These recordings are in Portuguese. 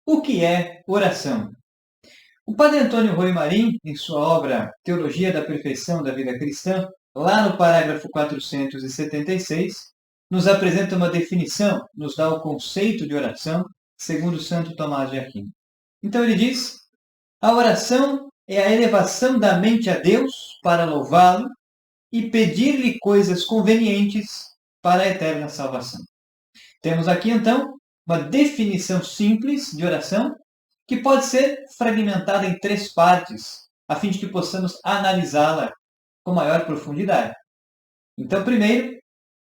O que é oração? O padre Antônio Rui Marim, em sua obra Teologia da Perfeição da Vida Cristã, lá no parágrafo 476, nos apresenta uma definição, nos dá o conceito de oração, segundo Santo Tomás de Aquino. Então ele diz: a oração é a elevação da mente a Deus para louvá-lo e pedir-lhe coisas convenientes para a eterna salvação. Temos aqui, então, uma definição simples de oração que pode ser fragmentada em 3 partes, a fim de que possamos analisá-la com maior profundidade. Então, primeiro,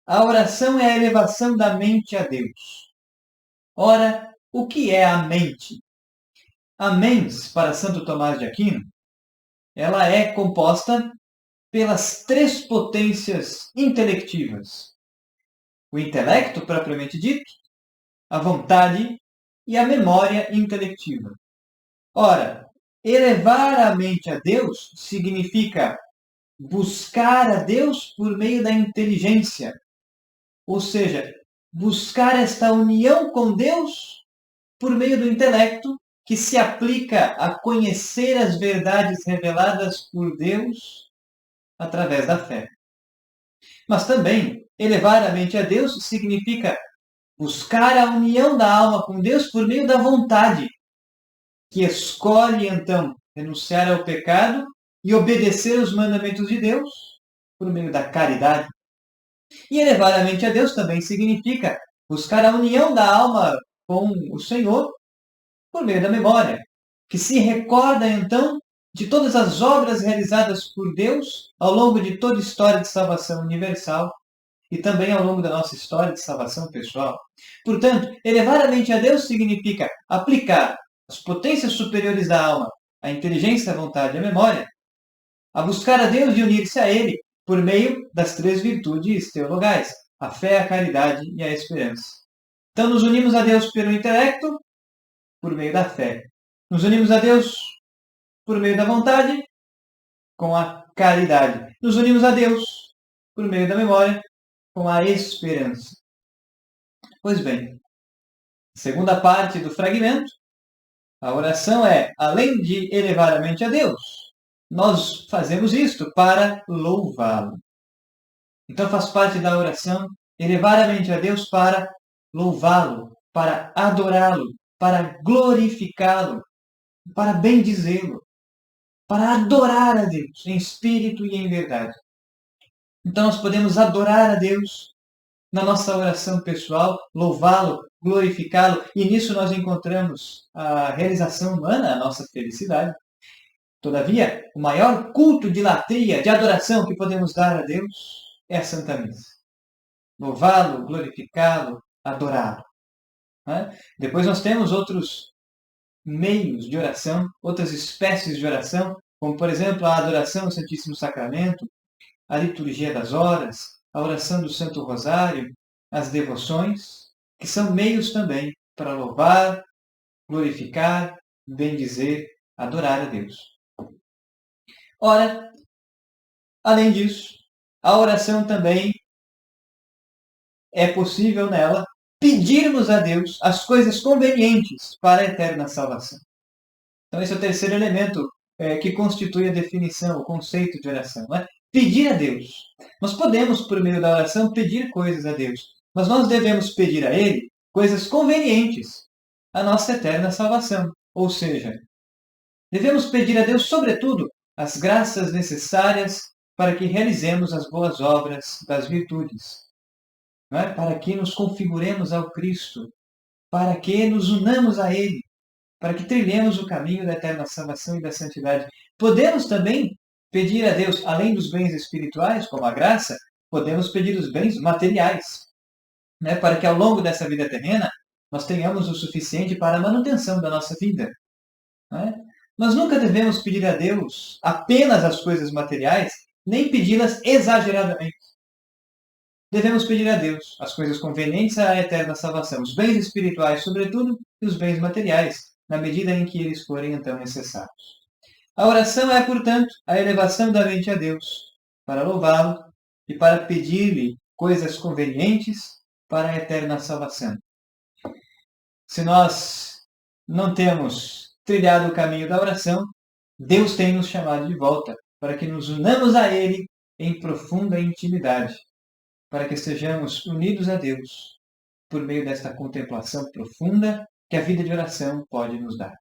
a oração é a elevação da mente a Deus. Ora, o que é a mente? A mens, para Santo Tomás de Aquino, ela é composta pelas 3 potências intelectivas: o intelecto propriamente dito, a vontade e a memória intelectiva. Ora, elevar a mente a Deus significa buscar a Deus por meio da inteligência, ou seja, buscar esta união com Deus por meio do intelecto, que se aplica a conhecer as verdades reveladas por Deus através da fé. Mas também, elevar a mente a Deus significa buscar a união da alma com Deus por meio da vontade, que escolhe, então, renunciar ao pecado e obedecer os mandamentos de Deus por meio da caridade. E elevar a mente a Deus também significa buscar a união da alma com o Senhor por meio da memória, que se recorda, então, de todas as obras realizadas por Deus ao longo de toda a história de salvação universal e também ao longo da nossa história de salvação pessoal. Portanto, elevar a mente a Deus significa aplicar as potências superiores da alma, a inteligência, a vontade e a memória, a buscar a Deus e unir-se a Ele por meio das 3 virtudes teologais, a fé, a caridade e a esperança. Então, nos unimos a Deus pelo intelecto, por meio da fé. Nos unimos a Deus por meio da vontade, com a caridade. Nos unimos a Deus por meio da memória, com a esperança. Pois bem, segunda parte do fragmento, a oração é, além de elevar a mente a Deus, nós fazemos isto para louvá-lo. Então faz parte da oração elevar a mente a Deus para louvá-lo, para adorá-lo, para glorificá-lo, para bendizê-lo, para adorar a Deus em espírito e em verdade. Então nós podemos adorar a Deus na nossa oração pessoal, louvá-lo, glorificá-lo, e nisso nós encontramos a realização humana, a nossa felicidade. Todavia, o maior culto de latria, de adoração que podemos dar a Deus é a Santa Missa. Louvá-lo, glorificá-lo, adorá-lo. Depois nós temos outros meios de oração, outras espécies de oração, como, por exemplo, a adoração ao Santíssimo Sacramento, a liturgia das horas, a oração do Santo Rosário, as devoções, que são meios também para louvar, glorificar, bendizer, adorar a Deus. Ora, além disso, a oração também é possível nela pedirmos a Deus as coisas convenientes para a eterna salvação. Então esse é o terceiro elemento que constitui a definição, o conceito de oração. Pedir a Deus. Nós podemos, por meio da oração, pedir coisas a Deus, mas nós devemos pedir a Ele coisas convenientes à nossa eterna salvação. Ou seja, devemos pedir a Deus, sobretudo, as graças necessárias para que realizemos as boas obras das virtudes, para que nos configuremos ao Cristo, para que nos unamos a Ele, para que trilhemos o caminho da eterna salvação e da santidade. Podemos também pedir a Deus, além dos bens espirituais, como a graça, podemos pedir os bens materiais, para que ao longo dessa vida terrena nós tenhamos o suficiente para a manutenção da nossa vida. Nós nunca devemos pedir a Deus apenas as coisas materiais, nem pedi-las exageradamente. Devemos pedir a Deus as coisas convenientes à eterna salvação, os bens espirituais, sobretudo, e os bens materiais, na medida em que eles forem, então, necessários. A oração é, portanto, a elevação da mente a Deus, para louvá-lo e para pedir-lhe coisas convenientes para a eterna salvação. Se nós não temos trilhado o caminho da oração, Deus tem nos chamado de volta para que nos unamos a Ele em profunda intimidade, para que estejamos unidos a Deus por meio desta contemplação profunda que a vida de oração pode nos dar.